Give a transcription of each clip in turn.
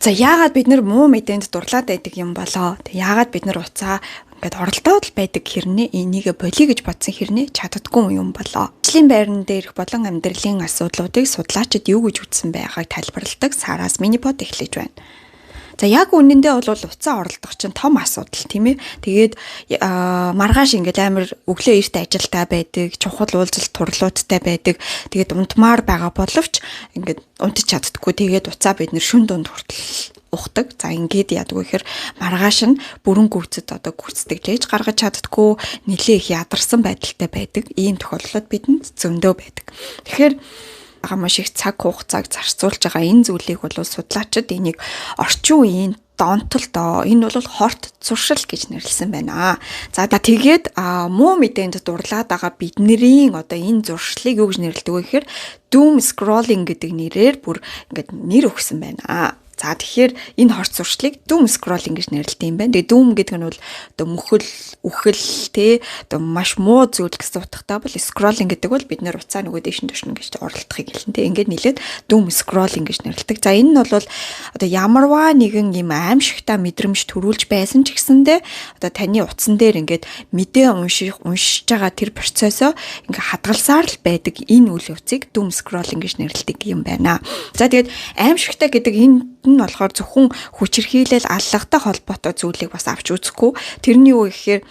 За яагаад бид нар муу мэдээнд дурлаад байдаг юм болоо? Яагаад бид нар уцаа ингээд оролдоод байдаг хэрнээ энийг болиё гэж бодсон хэрнээ чаддаггүй юм болоо? Ажлын байран дээрх болон амьдралын асуудлуудыг судлаачид юу гэж үзсэн байгааг тайлбарладаг Сараас минипод эхлэж байна. За яг үнэндээ бол уцаа оролдох чинь том асуудал тийм ээ. Тэгээд маргааш ингээд амар өглөө эрт ажилтаа байдаг, чухал уулзалт турлуудтай байдаг. Тэгээд унтмаар байгаа боловч ингээд унтж чаддаггүй. Тэгээд уцаа бид нэр шүн дунд хүртэл ухдаг. За ингээд яадаг вэ гэхээр маргааш нь бүрэн гүйцэд гүйцэтгэж лээж гаргаж чаддаггүй, нэлээ их ядарсан байдалтай байдаг. Ийм тохиолдлууд бидэнд зөндөө байдаг. Тэгэхээр маш их цаг хугацааг зарцуулж байгаа энэ зүйлийг бол судлаачид энийг орчин үеийн донтолдоо энэ бол хорт зуршил гэж нэрлсэн байна. За тэгээд муу мэдээнд дурлаад байгаа бидний энэ зуршлыг юу гэж нэрлэдэг вэ гэхээр doom scrolling гэдэг нэрээр бүр ингээд нэр өгсөн байна. За тэгэхээр энэ хорт зуршлыг doom scrolling гэж нэрлэдэг юм байна. Тэгээ doom гэдэг нь бол мөхөл, үхэл маш муу зүйл гэсэн утгатай бол scrolling гэдэг бол бид нэр уцаа нөгөө дэшин төшнө гэж оролдохыг хэлнэ. Ингээд нийлээд doom scrolling гэж нэрлэдэг. За энэ нь бол ямарваа нэгэн юм аимшигтай мэдрэмж төрүүлж байсан ч гэсэндээ таны утсан дээр ингээд мэдээ уншиж байгаа тэр процессоо ингээд хадгалсаар л байдаг энэ үйл явцыг doom scrolling гэж нэрлэдэг юм байна. За тэгээд аимшигтай гэдэг энэ нь болохоор зөвхөн хүчирхийлэл аллагтай холбоотой зүйлийг бас авч үзэхгүй. Тэрний юу гэхээр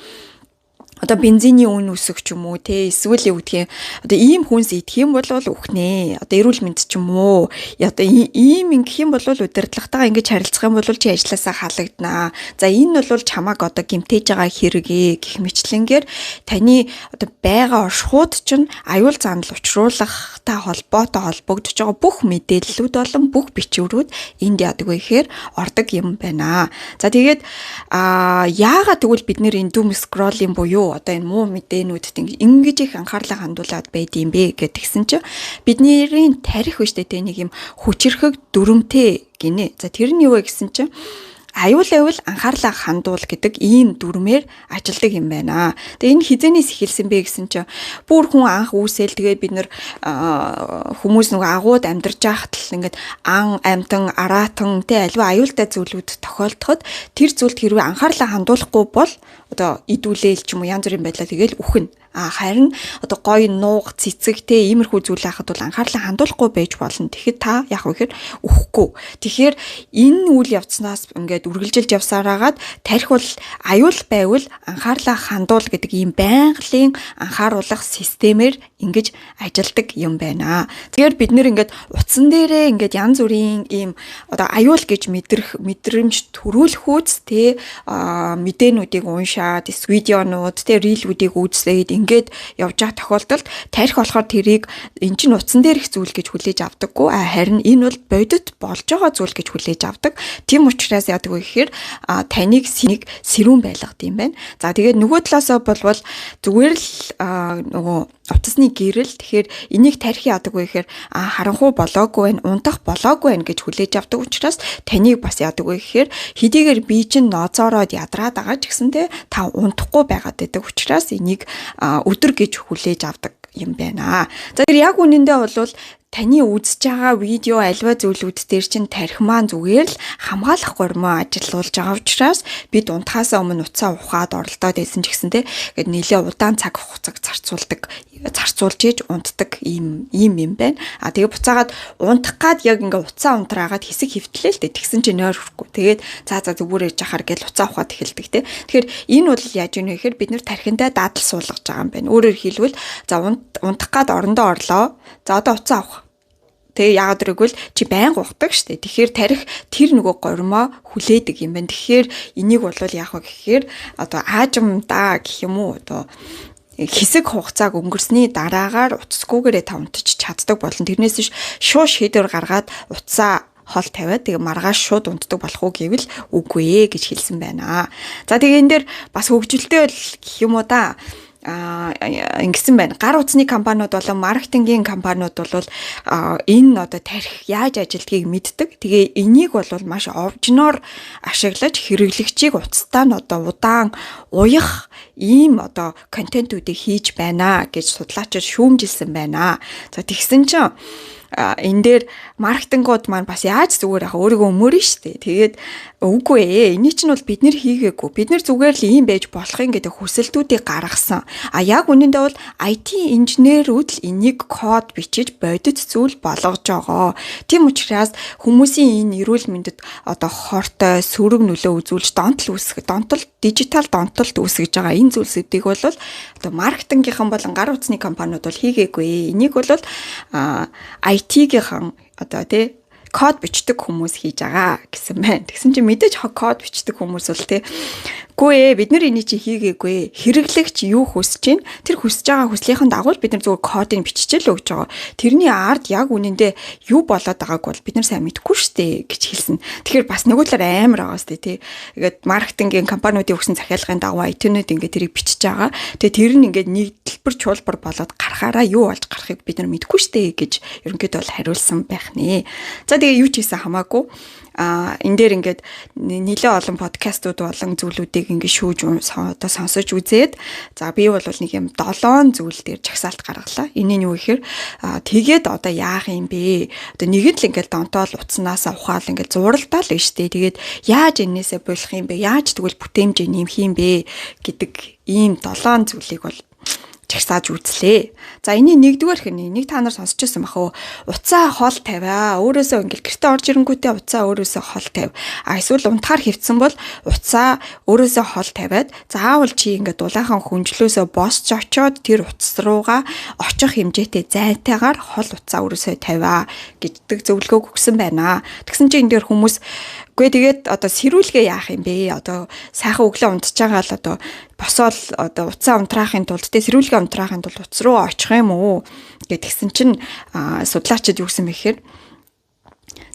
бензиний үн өсөх ч юм уу эсвэл юу гэдгийг ийм хүнс идэх юм бол үхнэ. Эрүүл мэнд ч юм уу. Ийм ингэх юм бол удирдлагатайгаа ингэж харилцах юм бол чи ажилласаа халагдана. За энэ бол чамааг гэмтээж байгаа хэрэгээ гэх мэтлэнгээр таны байгаа оршихуйд чинь аюул занал учруулахтай холбогдож байгаа бүх мэдээллүүд болон бүх бичвэрүүд энд яадаг вэ гэхээр ордог юм байна. За тэгээд яагаад тэгвэл бид нэр энэ doom scrolling буюу энэ муу мэдээнүүдэд ингэж их анхаарлаа хандуулад байд юм бэ гэдгсэн чинь бидний тарих биш дээ нэг юм хүчрхэг дүрмтэй гинэ. За тэр нь юу вэ гэсэн чинь аюул анхаарлаа хандуул гэдэг ийм дүрмээр ажилдаг юм байна. Тэгээ энэ хизэнээс эхэлсэн бэ гэсэн чинь бүр хүн анх үүсэл тэгээ бид нэр хүмүүс нөгөө агууд амьдарч байхад л ингээд ан амтан араатан альва аюултай зүйлүүд тохиолдоход тэр зүйлд хэрвээ анхаарлаа хандуулахгүй бол идүүлээл ч юм уу янз бүрийн байдлаар тэгэл үхнэ. Харин гоё нууг цэцэг иймэрхүү зүйл байхад бол анхаарлаа хандуулахгүй байж болно. Тэгэхэд та яг үхээр үхэхгүй. Тэгэхээр энэ үйл явцнаас ингээд үргэлжилж явсараагаад тарих бол аюул байвал анхаарлаа хандуул гэдэг ийм байгалийн анхааруулах системээр ингэж ажилдаг юм байна. Тэгэхээр бид нэр ингээд утсан дээрээ ингээд янз бүрийн ийм аюул гэж мэдрэмж төрүүлэхүүц мэдээнүүдийг уншаад видеонууд рилүүдийг үзээд ингээд явж байгаа тохиолдолд тарих болохоор тэрийг эн чинь утсан дээрх зүйл гэж хүлээж авдаггүй. Харин энэ бол бодит болж байгаа зүйл гэж хүлээж авдаг. Тийм учраас яадаг вэ гэхээр таныг сэрүүн байлгад юм байна. За тэгээд нөгөө талаасаа болвол зүгээр л нөгөө утасны гэрэл тэгэхээр энийг тарих яадаг вэ гэхээр харанхуй болоогүй байна, унтах болоогүй байна гэж хүлээж авдаг учраас таныг бас яадаг вэ гэхээр хэдийгээр би чинь ноцоороод ядраад байгаа ч гэсэндээ та унтахгүй байгаад байдаг учраас энийг өдөр гэж хүлээж авдаг юм байна. За тэр яг үнэндээ бол таны үзэж байгаа видео альва зүйлүүд дээр чинь тарих маань зүгээр л хамгаалах гормоо ажиллуулж байгаа учраас бид унтахаас өмнө уцаа ухаад оролдоод байсан ч гэсэнтэй гээд нэлээ удаан цаг хугацааг зарцуулж ээж унтдаг ийм юм байна. Тэгээ буцаагаад унтах гад яг ингээ уцаа унтраагаад хэсэг хөвтлээ л дээ. Тэгсэн чинь нойр хүрхгүй. Тэгээд за зүгээр яж ахаар гэж уцаа ухаад эхэлдэг те. Тэгэхээр энэ бол яаж юм бэ гэхээр бид нэр тархиндаа дадал суулгаж байгаа юм байна. Өөрөөр хэлбэл за унтах гад орондоо орлоо. За одоо уцаа авах. Тэгээ яагаад гэвэл чи байнга ухдаг штэ. Тэгэхээр тарих тэр нөгөө гормоо хүлээдэг юм байна. Тэгэхээр энийг бол яах вэ гэхээр аажимдаа гэх юм уу хэсэг хугацааг өнгөрсний дараагаар уцсгүйгээрээ та унтж чаддаг болно. Тэрнээс биш шууд шийдвэр гаргаад уцаа хол тавиад тэгээ маргааш шууд унтдаг болох уу гэвэл үгүй ээ гэж хэлсэн байна. За тэгээ энэ дээр бас хөгжилтэй гэх юм уу да. Ингэсэн байна. Гар утасны компаниуд болон маркетингийн компаниуд бол энэ тарих яаж ажилдгийг мэддэг. Тэгээ энийг бол маш овжноор ашиглаж хэрэглэгчийг уцтаа нь удаан уях ийм контентуудыг хийж байна гэж судлаачид шүүмжилсэн байна. За тэгсэн чинь энэ дээр маркетингууд маань бас яаж зүгээр ах өөрийгөө өмөрнө шүү дээ. Тэгээд үгүй ээ. Эний чинь бол бид нэр хийгээгүй. Бид нэр зүгээр л ийм байж болохын гэдэг хүсэлтүүдийг гаргасан. Яг үнэндээ бол IT инженерүүд л энийг код бичиж бодит зүйл болгож байгаа. Тийм учраас хүмүүсийн энэ эрүүл мэндэд одоо хортой сөрөг нөлөө үзүүлж дижитал донтолт үүсгэж байгаа энэ зүйлсүүдийг бол одоо маркетингийнхан болон гар утасны компаниуд бол хийгээгүй. Энийг бол IT-гийнхан одоо тий код бичдэг хүмүүс хийж байгаа гэсэн байна. Тэгсэн чинь мэдээж код бичдэг хүмүүс бол тий үгүй ээ бид нар энийг чи хийгээгүй. Хэрэглэгч юу хүсэж чинь тэр хүсэж байгаа хүслийнхэн дагуу бид нар зөвхөн кодыг биччихэл өгч байгаа. Тэрний ард яг үнэндээ юу болоод байгааг бол бид нар сайн мэдэхгүй штэ гэж хэлсэн. Тэгэхээр бас нөгөө талаар амар байгаа штэ тий. Тэгээд маркетингийн компаниудын өгсөн захиалгын дагуу IT-нүүд ингээд тэрийг бичиж байгаа. Тэгээ тэр нь ингээд нэг дэлбэр чуулбар болоод гарахаараа юу болж гарахыг бид нар мэдэхгүй штэ гэж ерөнхийдөө бол хариулсан байх нэ. За тэгээ юу ч хийсэн хамаагүй энэ дээр ингээд нэлээ олон подкастууд болон зүйлүүдийг ингээд шүүж одоо сонсож үзээд за би бол нэг юм 7 зүйл дээр жагсаалт гаргалаа. Энэ нь юу гэхээр тэгээд одоо яах юм бэ? Одоо нэгэн л ингээд донтоол утаснаас ухаал ингээд зуралдаал нь штэ. Тэгээд яаж энээсээ болох юм бэ? Яаж тэгвэл бүтээмжээ нэмэх юм бэ гэдэг ийм 7 зүйлийг бол чагсааж үзлээ. За энэ нэгдүгээр хэний нэг та нар сонсч байсан бах уу? Уцаа хол тавиа. Өөрөөсөө ингээл гэрте орж ирэнгүүтээ уцаа өөрөөсөө хол тавь. Эсвэл унтахаар хөвцөн бол уцаа өөрөөсөө хол тавиад заавал чи ингээд дулаахан хүнжлөөсөө босч очоод тэр утас руугаа очих хэмжээтэй зайтайгаар хол уцаа өөрөөсөө тавиа гэдэг зөвлөгөөг өгсөн байна. Тэгсэн чинь энэ дээр хүмүүс үгүй тэгээд одоо сэрүүлгээ яах юм бэ? Одоо сайхан өглөө унтж байгаа л одоо босоод одоо уцаа унтраахын тулд сэрүүлгээ унтраахын тулд утас руу очих юм уу гэдгсэн чинь судлаачид юу гэсэн бэ гэхээр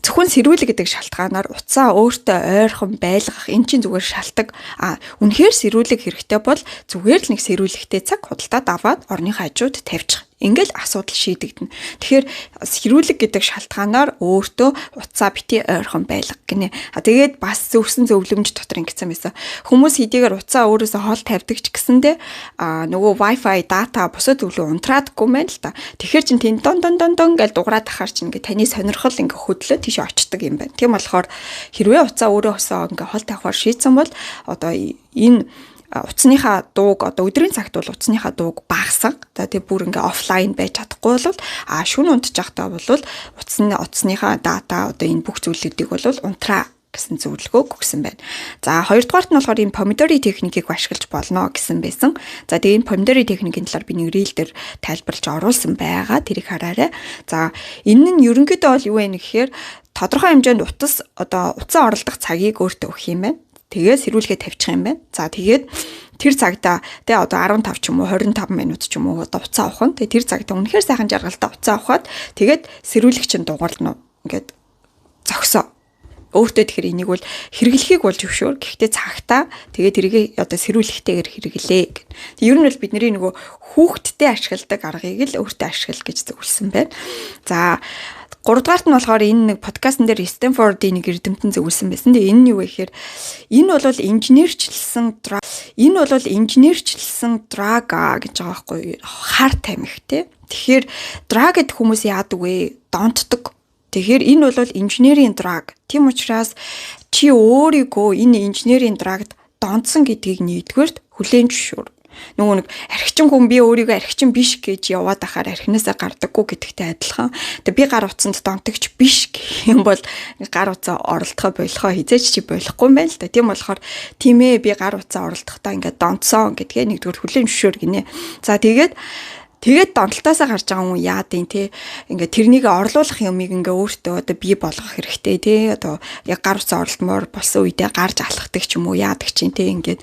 зөвхөн сэрүүлэг гэдэг шалтгаанаар уцаа өөртөө ойрхон байлгах эн чинь зүгээр шалтгаан. Үнэхээр сэрүүлэг хэрэгтэй бол зүгээр л нэг сэрүүлэгтэй цаг худалдаад аваад орны хажууд тавьчих. Ингээл асуудал шийдэгдэнэ. Тэгэхээр сэрүүлэг гэдэг шалтгаанаар өөртөө уцаа бити ойрхон байлгах гинэ. Тэгээд бас зөвсөн зөвлөмж дотор ингэсэн байсан. Хүмүүс хэдийгээр уцаа өөрөөсөө хол тавьдаг ч гэсэндээ нөгөө Wi-Fi дата бусад зөвлөө унтраадаггүй мэн л та. Тэгэхээр чин тэн дон гэж дуграад ахаар чинь ингээ таны сонирхол ингээ хөдлөө тийш очдөг юм байна. Тийм болохоор хэрвээ уцаа өөрөөсөө ингээ хол тавихаар шийдсэн бол одоо энэ утасныхаа дууг одоо өдрийн цагт бол утасныхаа дууг багасга. За тэг бүр ингээ офлайн байж чадахгүй бол шөнө унтж байхдаа бол утасныхаа дата одоо энэ бүх зүйлүүдийг бол унтраа гэсэн зөвлөгөөг өгсөн байна. За хоёрдугаарт нь болохоор энэ помидорын техникийг ашиглаж болно гэсэн байсан. За тэгээ энэ помидорын техникийн талаар би нэг рeel дээр тайлбарлаж оруулсан байгаа. Тэрийг хараарай. За энэ нь ерөнхийдөө бол юу вэ гэхээр тодорхой хэмжээнд утас одоо утсан оролдох цагийг өөртөө өгөх юм байна. Тэгээд сэрүүлгээ тавьчих юм байна. За тэгээд тэр цагта тэгээ одоо 15 ч юм уу 25 минут ч юм уу одоо уцаа авах нь. Тэгээ тэр цагта үнэхээр сайхан жаргалтай уцаа авахад тэгээд сэрүүлэг чинь дугаарлна. Ингээд зогсоо. Өөртөө тэгэхээр энийг бол хэрэглэхийг бол зөвшөөр. Гэхдээ цагтаа тэгээд тэрийг одоо сэрүүлэгтэйгээр хэрэглээ гэх. Тэг ер нь бол бидний нөгөө хүүхдтэй ашигладаг аргыг л өөртөө ашиглах гэж зөвлөсөн байна. За 3-дугаарт нь болохоор энэ нэг подкастн дээр Stanford-ийн нэг эрдэмтэн зөвлөсөн байсан. Тэгээ энэ нь юу вэ гэхээр энэ бол инженерчлсэн драг гэж байгаа байхгүй хар тамхи те. Тэгэхээр драг гэдэг хүмүүс яадаг вэ? Донтдог. Тэгэхээр энэ бол инженерийн драг. Тийм учраас чи өөрийгөө энэ инженерийн драгт донтсон гэдгийг нэгдүгээрт хүлээн зөвшөөр. Нөгөө нэг архичин хүн би өөрийгөө архичин биш гэж яваад ахаар архинасаа гардаггүй гэдэгтэй адилхан. Тэгээ би гар утсанд донтогч биш гэх юм бол гар утсаа оролдохоо болохоо хизээч чи болохгүй юм байна л да. Тийм болохоор тийм ээ би гар утсаа оролдохдоо ингээд донтсон гэдгээ нэгдүгээр хүлээн зөвшөөр гинэ. За тэгээд донтолтоосаа гарч байгаа хүн яад юм те ингээ тэрнийг орлуулах юмыг ингээ өөртөө одоо бий болгох хэрэгтэй те одоо яг гар утсаа оролдмоор болсон үедээ гарч алхахдаг ч юм уу яадаг чинь те ингээд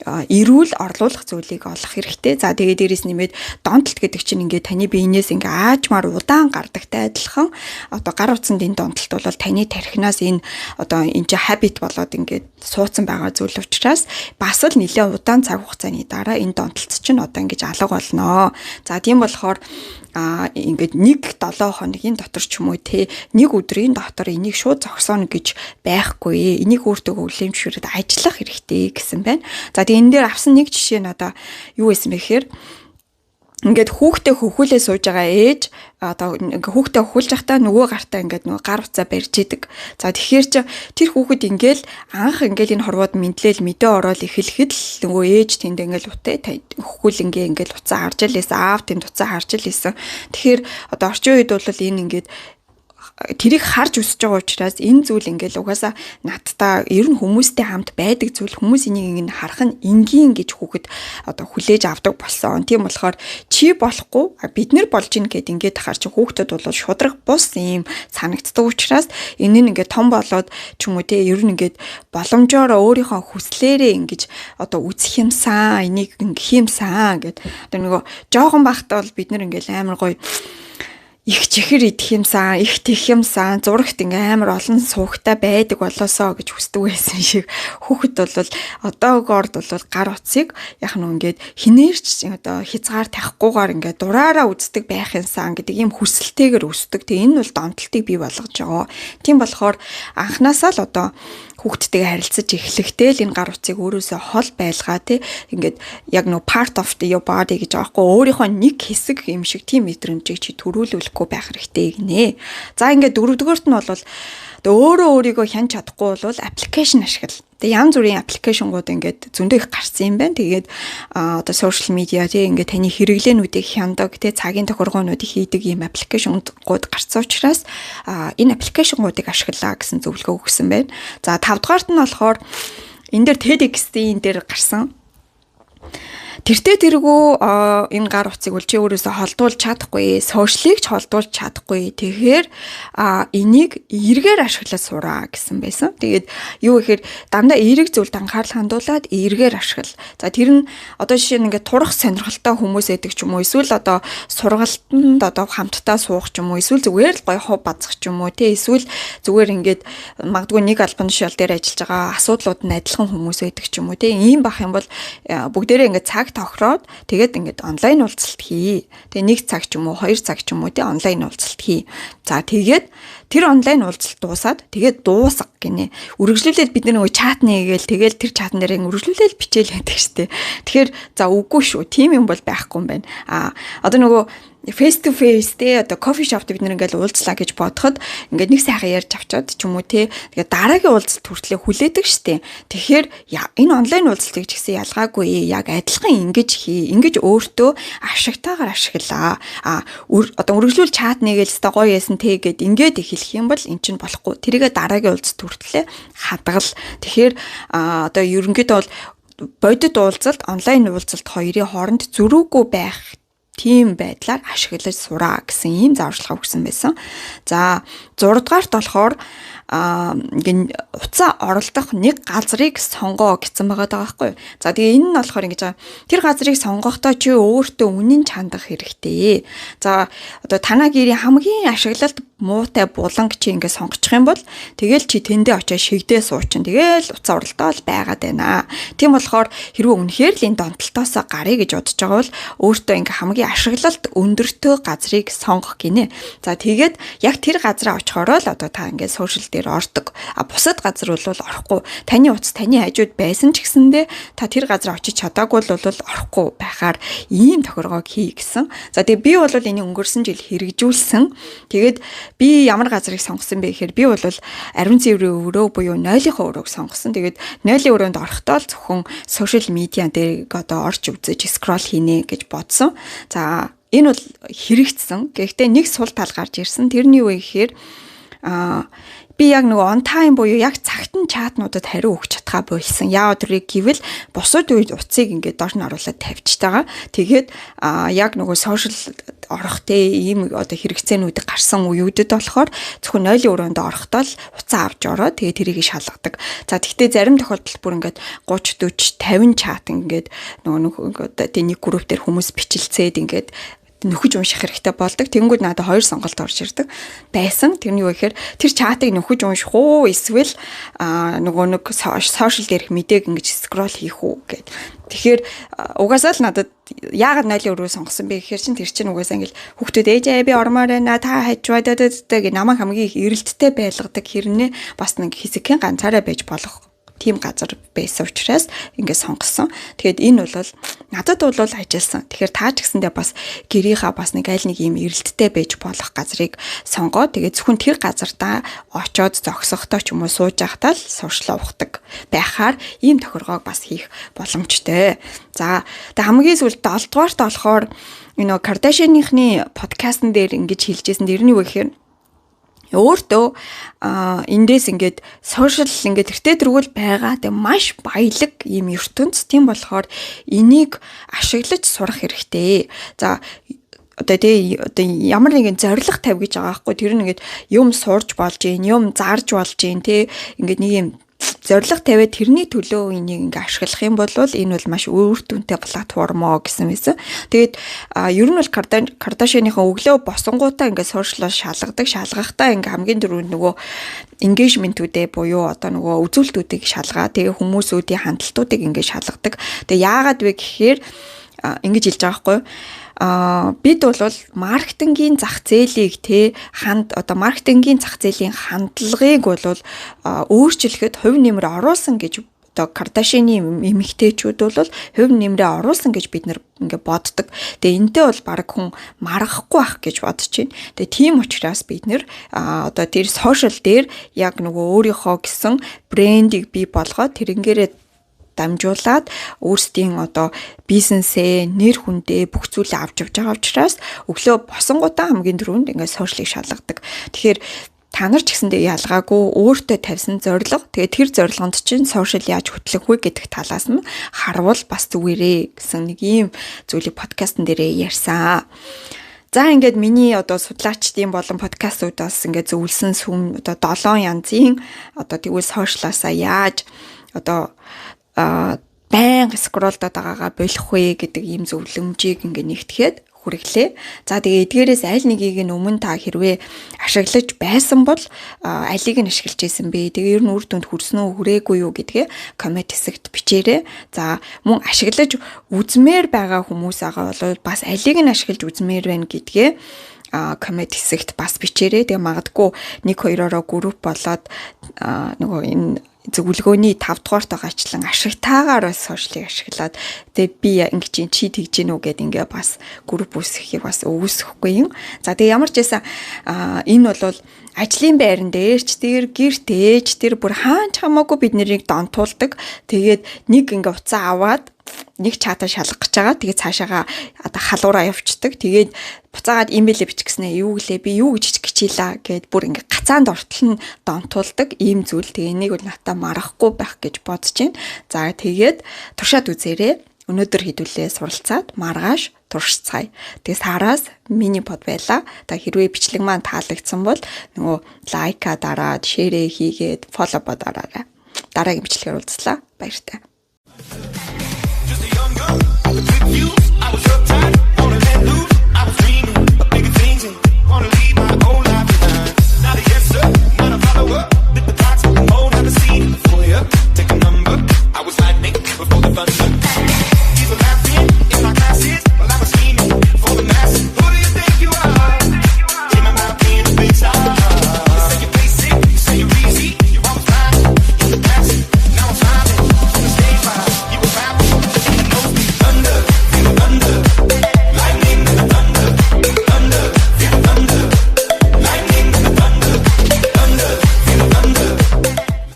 эрүүл орлуулах зүйлийг олох хэрэгтэй. За тэгээд дээрэс нэмээд донтолт гэдэг чинь ингээ таны биенээс ингээ аажмаар удаан гардагтай адилхан одоо гар утсанд энэ донтолт бол таны тархинаас энэ одоо энэ чинь habit болоод ингээ суудсан байгаа зүйл учраас бас л нэлээд удаан цаг хугацааны дараа энэ донтолт чинь одоо ингээ алга болно. За тийм болохоор ингээд 1-7 хоногийн дотор ч юм уу те нэг өдрийн дотор энийг шууд зогсооно гэж байхгүй. Энийг өөртөө хүлээмжшүүрээд ажиллах хэрэгтэй гэсэн байна. За тэгээ энэ дээр авсан нэг жишээ нь одоо юу байсан бэ гэхээр ингээд хүүхдээ хөхүүлээ сууж байгаа ээж одоо ингээд хүүхдээ хөхүүлж байхдаа нөгөө гартаа ингээд нөгөө гар уцаа барьж идэг. За тэгэхээр чи тэр хүүхэд ингээд анх ингээд энэ хорвоод мэдлэл мэдээ ороод эхлэхэд л нөгөө ээж тэнд ингээд утаа хөхүүлэнгээ ингээд уцаа харж илээсэн, аав тэнд уцаа харж илээсэн. Тэгэхээр одоо орчин үед бол энэ ингээд тэрийг харж өсөж байгаа учраас энэ зүйл ингээл угаасаа надтай ер нь хүмүүстэй хамт байдаг зүйл хүмүүс энийг ингэ харах нь энгийн гэж хүүхэд одоо хүлээж авдаг болсон. Тийм болохоор чи болохгүй бид нар болж ийн гэд ингээд хахаар чи хүүхдэд бол шудраг бус юм санагддаг учраас энэ нь ингээд том болоод ч юм уу те ер нь ингээд боломжоор өөрийнхөө хүслээрээ ингэж одоо үзэх юмсан энийг ингэх юмсан гэд одоо нөгөө жоохон байхдаа бол бид нар ингээд амар гоё их чихэр идэх юмсан, их тэх юмсан, зурагт ингээ амар олон суугтай байдаг болоосоо гэж хүсдэг байсан шиг хүүхэд бол одоогоор бол гар утсыг яг нь ингээд хинээрч одоо хязгаар тавихгүйгээр ингээ дураараа үздэг байх юмсан гэдэг ийм хүсэлтэйгээр өсдөг. Тэгээ энэ бол донтолтыг бий болгож байгаа. Тийм болохоор анханасаа л одоо хүүхдтэйгээ харилцаж эхлэхдээ л энэ гар утсыг өөрөөсөө хол байлгаа тий ингээд яг нөө part of your body гэж байгаа хгүй өөрийнхөө нэг хэсэг юм шиг тийм мэдрэмжийг чи төрүүлүүлэхгүй байх хэрэгтэй гинэ. За ингээд дөрөвдүгээрт нь бол өөрөө өөрийгөө хянж чадахгүй бол аппликейшн ашигла. Тэгээ янз бүрийн аппликейшнгууд ингээд зөндөө их гарсан юм байна. Тэгээд одоо сошиал медиа тийм ингээд таны хэрэглээнүүдийг хяндаг, тийм цагийн тохиргоонуудыг хийдэг ийм аппликейшнгууд гарсан учраас энэ аппликейшнгуудыг ашиглаа гэсэн зөвлөгөө өгсөн байна. За 5 дугаарт нь болохоор энэ дээр TEDx-ийн дээр гарсан. Тэртээ тэргүү энэ гар утсыг бол чи өөрөөсөө холдуулж чадахгүй, сошиалыг ч холдуулж чадахгүй. Тэгэхээр энийг эргээр ашиглаж сураа гэсэн байсан. Тэгээд юу гэхээр дандаа эерэг зүйлд анхаарал хандуулад эргээр ашигла. За тэр нь одоо жишээ нь ингээд турах сонирхолтой хүмүүс байдаг ч юм уу, эсвэл одоо сургалтанд одоо хамтдаа суух ч юм уу, эсвэл зүгээр л гоё хов базах ч юм уу, тий эсвэл зүгээр ингээд магадгүй нэг албан тушаал дээр ажиллаж байгаа асуудлууд нь адилхан хүмүүс байдаг ч юм уу, тий ийм бах юм бол бүгдээрээ ингээд цаг тохироод тэгээд ингээд онлайн уулзалт хий. Тэгээ 1 цаг ч юм уу 2 цаг ч юм уу тий онлайн уулзалт хий. За тэгээд тэр онлайн уулзалт дуусаад тэгээд дуусга гинэ. Үргэлжлүүлээд бид нөгөө чат нээгээл тэгээд тэр чатан дээр үргэлжлүүлээд бичээл байдаг штэ. Тэгэхээр за үгүй шүү. Тим юм бол байхгүй юм байна. Одоо нөгөө face to face те одоо кофе шопт бид ингээл уулзлаа гэж бодоход ингээд нэг сайхан ярьж авчаад ч юм уу те тэгээд дараагийн уулзалт хүртлэх хүлээдэг штэ. Тэгэхээр энэ онлайн уулзалтыг ч гэсэн ялгаагүй яг адилхан ингэж хий. Ингэж өөртөө ашигтайгаар ашиглаа. Одоо үргэлжлүүл чат нэгээл өстой гоё яасан те гэд ингээд эхлэх юм бол эн чинь болохгүй. Тэрийгэ дараагийн уулзалт хүртлэх хадгал. Тэгэхээр одоо ерөнхийдөө бол бодит уулзалт онлайн уулзалт хоёрын хооронд зөрүүгүй байх тийм байдлаар ашиглаж сураа гэсэн ийм зааварчилгаа өгсөн байсан. За 6 дугаарт болохоор уцаа оролдох нэг газрыг сонгоо гэсэн байгаа байхгүй. За тэгээ энэ нь болохоор ингэж тэр газрыг сонгохдоо чи өөртөө үнэн чандах хэрэгтэй. За одоо танаа гэрийн хамгийн ашиглалт муутай буланг чи ингэ сонгочих юм бол тэгэл чи тэндээ очиж шигдээ суучин. Тэгэл уцаа оролдоо л байгаад байна. Тийм болохоор хэрвээ үнэхээр л энэ донтолтоосоо гарыг гэж бодож байгаа бол өөртөө ингэ хамгийн ашиглалт өндөртөө газрыг сонгох гинэ. За тэгээд яг тэр газраа очихороо л одоо та ингэ сошиал дээр ордог. Бусад газар бол орохгүй. Таны утас таны хажууд байсан ч гэсэндээ та тэр газар очиж чадаагүй бол орохгүй байхаар ийм тохиргоог хий гэсэн. За тэгээ би бол энийг өнгөрсөн жил хэрэгжүүлсэн. Тэгээд би ямар газрыг сонгосон бэ гэхээр би бол ариун цэврийн өрөө буюу 0-ийн өрөөг сонгосон. Тэгээд 0-ийн өрөөнд орохдоо л зөвхөн сошиал медиа дээр одоо орж үзэж скрол хийнэ гэж бодсон. За энэ бол хэрэгцсэн. Гэхдээ нэг сул тал гарч ирсэн. Тэрний үе гэхээр би яг нөгөө on time буюу яг цагт нь чатнуудад хариу өгч чадхаа болсон. Яа өдрийг гэвэл бусад үед утсыг ингээд дор нь оруулаад тавьчих тагаа. Тэгээд яг нөгөө сошиал орох те ийм одоо хэрэгцээнүүд гарсан үеүүдэд болохоор зөвхөн 0-ийн өрөөнд орохдоо л уцаа авч ороод тэгээд тэрийг шалгадаг. За тэгтээ зарим тохиолдолд бүр ингээд 30 40 50 чат ингээд нөгөө нэг групп дээр хүмүүс бичлцээд ингээд нөхөж унших хэрэгтэй болдог. Тэнгүүд надад 2 сонголт орж ирдэг байсан. Тэрний юу гэхээр тэр чатыг нөхөж унших уу эсвэл нөгөө нэг сошиал дээрх мэдээг ингэж скрол хийх үү гэд. Тэгэхээр угаасаа л надад яагаад 0-ийн өрөө сонгосон бэ гэхээр тэр чинь угаасаа ингээл хүүхдүүд ээжээ би ормоор байна та хажуудаа намайг хамгийн эрэлттэй байлгадаг хэрнээ бас нэг хэсэгхэн ганцаараа байж болох тийм газар байсан учраас ингээд сонгосон. Тэгээд энэ бол надад бол ажилласан. Тэгэхээр та ч гэсэндээ бас гэрийнхаа бас нэг аль нэг юм эрэлттэй байж болох газрыг сонгоод тэгээд зөвхөн тэр газартаа очоод зогсохдоо ч юм уу сууж байхдаа л сууршлаа ухдаг байхаар ийм тохиргоог бас хийх боломжтой. За тэгээд хамгийн сүүлд 7 дугаарт болохоор Кардашианыхны подкастн дээр ингэж хэлжсэн дэрний юу гэхээр өөртөө эндээс ингээд сошиал ингээд тэртээ тэргүүл байгаа тэг маш баялаг ийм ертөнц тийм болохоор энийг ашиглаж сурах хэрэгтэй. За одоо ямар нэгэн зориг тавь гэж байгаа байхгүй тэр нэгэд юм сурж болж гин юм зарж болж гин те ингээд нэг юм зориг тавиад тэрний төлөө энийг ингээ ашиглах юм бол энэ бол маш үр дүнтэй платформ гэсэн байсан. Тэгээд ер нь бол Кардашианыхаа өглөө босонгуудаа ингээ сошиалаар шалгахдаа ингээ хамгийн дөрөнд нөгөө engagement-үүдээ буюу одоо нөгөө үзүүлэлтүүдийг шалгаа. Тэгээ хүмүүсүүдийн хандлтуудыг ингээ шалгадаг. Тэгээ яагаад вэ гэхээр ингэж хэлж байгаа байхгүй юу? Бид бол маркетингийн зах зээлийг маркетингийн зах зээлийн хандлагыг бол өөрчлөхөд хувь нэмэр оруулсан гэж одоо Кардашианы эмэгтэйчүүд бол хувь нэмрээ оруулсан гэж бид нэр ингээ боддог. Тэгээ энтэй бол баг хүн маргахгүй байх гэж бодож байна. Тэгээ тийм учраас бид нэр одоо тэр сошиал дээр яг нөгөө өөрийнхөө гэсэн брендийг бий болгоод тэрнгээрээ дамжуулаад өөрсдийн одоо бизнесээ нэр хүндээ бүх зүйлээ авч явж байгаа учраас өглөө босонгуудаа хамгийн дөрөнд ингээд сошиалыг шалгадаг. Тэгэхээр та нар ч гэсэндээ ялгаагүй өөртөө тавьсан зорилго. Тэгээд тэр зорилгонд чинь сошиал яаж хөтлөх вэ гэдэг талаас нь харвал бас зүгээрээ гэсэн нэг ийм зүйлийг подкастн дээрээ ярьсан. За ингээд миний одоо судлаачдын болон подкастуудаас ингээд зөвлөсөн сүм одоо 7 янзын одоо тэгвэл сошиалаасаа яаж одоо байнга скроллдоод байгаагаа болох вэ гэдэг ийм зөвлөмжийг ингээ нэгтгэхэд хүргэлээ. За тэгээ эдгээрээс аль нэгийг нь өмнө та хэрвээ ашиглаж байсан бол алийг нь ашиглаж исэн бэ? Тэгээ ер нь үр дүнд хүрсэн үү, хүрээгүй юу гэдгээ коммент хэсэгт бичээрэй. За мөн ашиглаж үзмээр байгаа хүмүүс байгаа бол бас алийг нь ашиглаж үзмээр байна гэдгээ коммент хэсэгт бас бичээрэй. Тэгээ магадгүй 1-2-ороо групп болоод нөгөө энэ зөвлөгөөний 5 дугаарт байгаачлан ашигтайгаар бас сошиалыг ашиглаад тэгээ би ингэж чи тэгж гин үү гэд ингээ бас групп үүсгэхийг бас үүсэхгүй юм. За тэгээ ямар ч байсан энэ бол ажлын байран дээр ч тэр гэртээч тэр бүр хаач хамаагүй бид нарыг донтуулдаг. Тэгээд нэг ингээ уцаа аваад нэг чатаа шалгах гэж байгаа. Тэгээд цаашаага одоо халуураа явчихдаг. Тэгээд буцаагаад имэйлээ бичгэснээ юу гэлээ би юу гэж хичээлээ гэд бүр ингээ гацаанд ортол нь донтуулдаг ийм зүйл. Тэгээ энийг бол натаа марахгүй байх гэж бодож байна. За тэгээд туршаад үзээрэй. Өнөөдөр хэдүүлээ суралцаад маргааш туршицгаая. Тэгээд сараас миний под байла. Та хэрвээ бичлэг маань таалагдсан бол нөгөө лайка дараад, шеэрээ хийгээд, фоллоу дараарай. Дараагийн бичлэгээр уулзлаа. Баяртай.